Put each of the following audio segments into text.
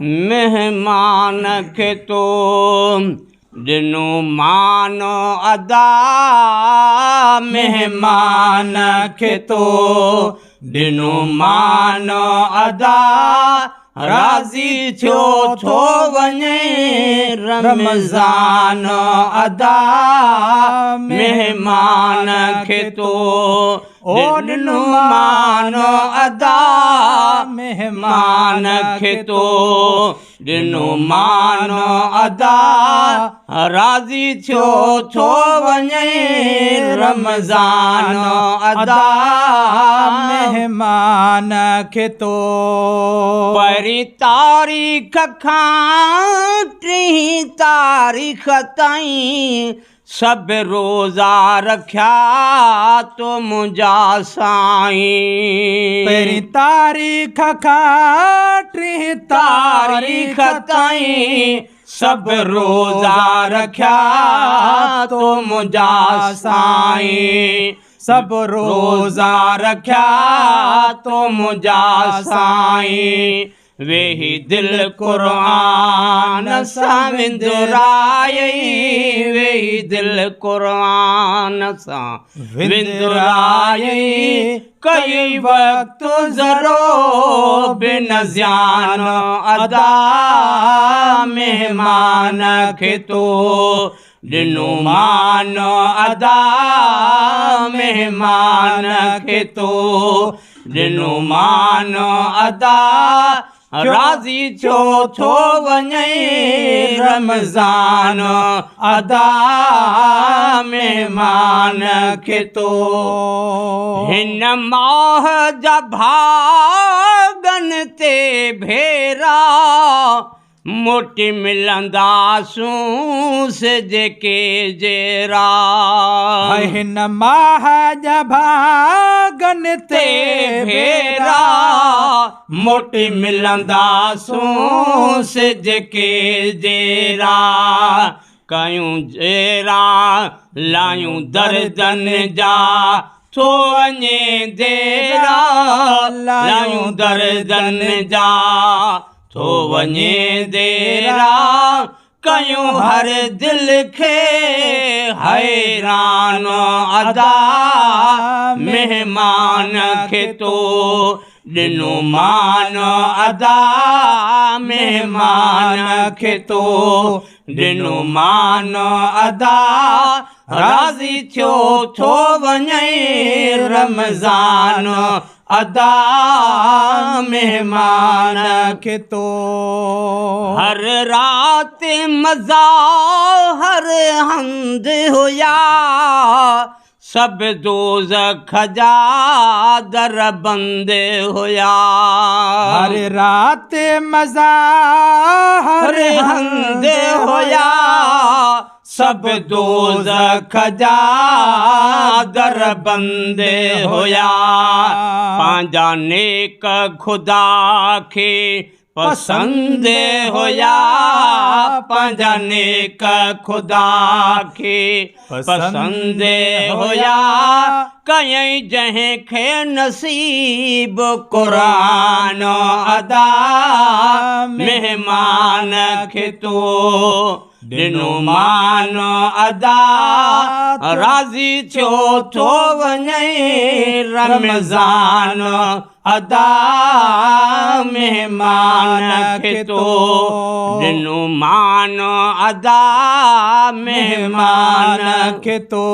मेहमान खे तो ॾिनो मान अदा मेहमान खे तो ॾिनो मान अदा राज़ी थियो थो वञे रमज़ान अदा मेहमान खे तो ॾिनो मान अदा मेहमान खे तो ॾिनो मान अदा राज़ी थियो थो वञे रमज़ान अदा मेहमान खे तो पहिरीं तारीख़ खां टीं तारीख़ ताईं सभु रोज़ा रखिया तो मुंहिंजा साईं पहिरीं तारीख़ खां टीं तारीख़ ताईं सभु रोज़ा रखिया तो मुंहिंजा साईं सभु रोज़ा रखिया तो मुंहिंजा साईं वेही दिलि क़ुरान सां विंदुराई वेही दिलि क़ुरान सां विंदुराई कई वक़्तु ज़रो बिन ज़ियान अदा मेहमान खे तो ॾिनो मान अदा मेहमान खे तो ॾिनो मान अदा राज़ी थियो थो वञे रमज़ान अदा मेहमान खे तो हिन माह जा भागनि ते भेरा मोटी मिलंदासूं जेके जहिड़ा हिन माह जा भागनि ते भेरा मोटी मिलंदासूं जेके जहिड़ा कयूं जहिड़ा लायूं दर्दन जा थो वञे देरा लायूं दर्दन जा थो वञे देरा कयूं हर दिल खे हैरान अदा मेहमान खे तो ॾिनो मान अदा मेहमान खे तो ॾिनो मान अदा राज़ी थियो थो वञे रमज़ान अदा मेहमान खे तो हर राति मज़ा हर हंध हुया सभु दोज़ख जा दर बंद हुया हर राति मज़ा हर हंध हुया सभु दोज़ख जा दर बंद हुया पंहिंजा नेक ख़ुदा खे पसंद हुया पंहिंजा नेक ख़ुदा खे पसंद हुया कयईं जंहिंखे नसीब क़ुरान अदा मेहमान खे तो ॾिनो मान अदा राज़ी थियो थो वञे रमज़ान अदा मेहमान खे तो ॾिनो मान अदा मेहमान खे तो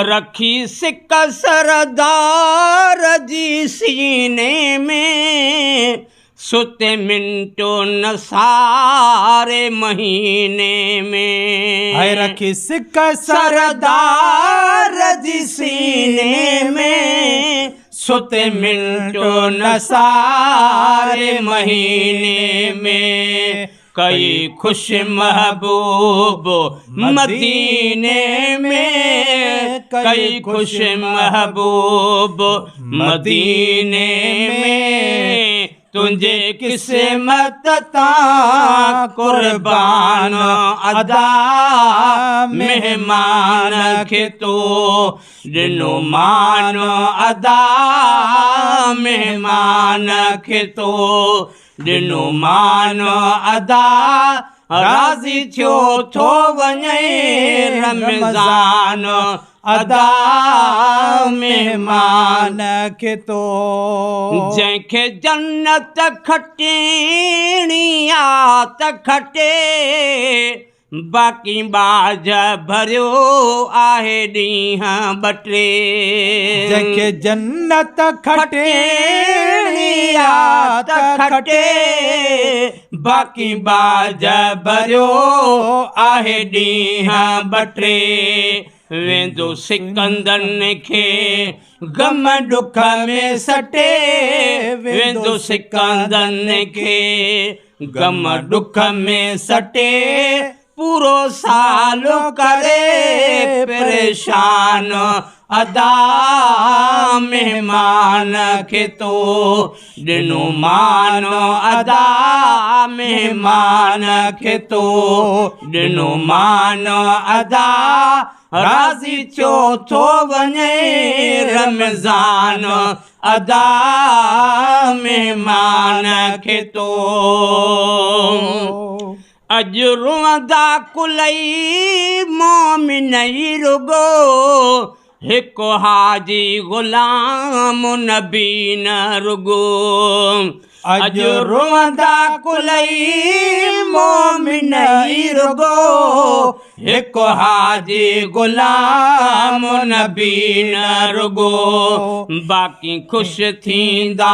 रखी सिक सरदार जी सीने में सुते मिंटो न सारे महीने में है रखी सिक सरदार जी सीने में सुते मिंटो न सारे महीने में कई खुश महबूब मदीने में कई खुश महबूब मदीने में तुंहिंजे क़िस्मत तां क़ुर्बान अदा मेहमान खे तो ॾिनो मान अदा मेहमान खे तो ॾिनो मान अदा राज़ी थियो थो वञे रमज़ान अदा महिमान खे तो जंहिंखे जन्नत खटिणी आ त खटे बाक़ी बाज भरियो आहे ॾींहं ॿ टे जंहिंखे जन्नत खटिणी आ त खटे बाक़ी बाज भरियो आहे ॾींहं ॿ टे वेंदो सिकंदरनि खे गम ॾुख में सटे वेंदो सिकंदरनि खे गम ॾुख में सटे पूरो साल करे परेशान अदा महिमान खे तो ॾिनो मान अदा महिमान खे तो ॾिनो मान अदा राज़ी थियो थो वञे रमज़ान अदा महिमान खे तो अॼु रुअंदा कुलई मोमिन ई रुगो हिकु हाजी ग़ुलाम नबी न रुगो अॼु रुअंदा कुलई मोमिन ई रुगो हिकु हाजी ग़ुलाम नबी न रुगो बाक़ी ख़ुशि थींदा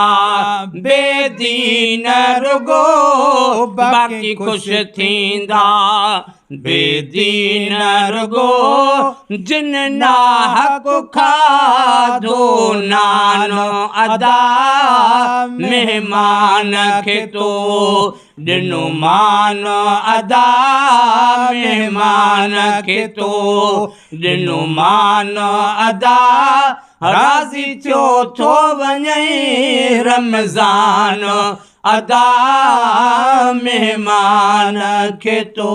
बेदीन रुगो बाक़ी ख़ुशि थींदा बेदीन रुगो जिन नाहक खाधो नान अदा महिमान खे तो ॾिनो मान अदा महिमान खे तो ॾिनो मान अदा राज़ी थियो थो वञे रमज़ान अदा महिमान खे तो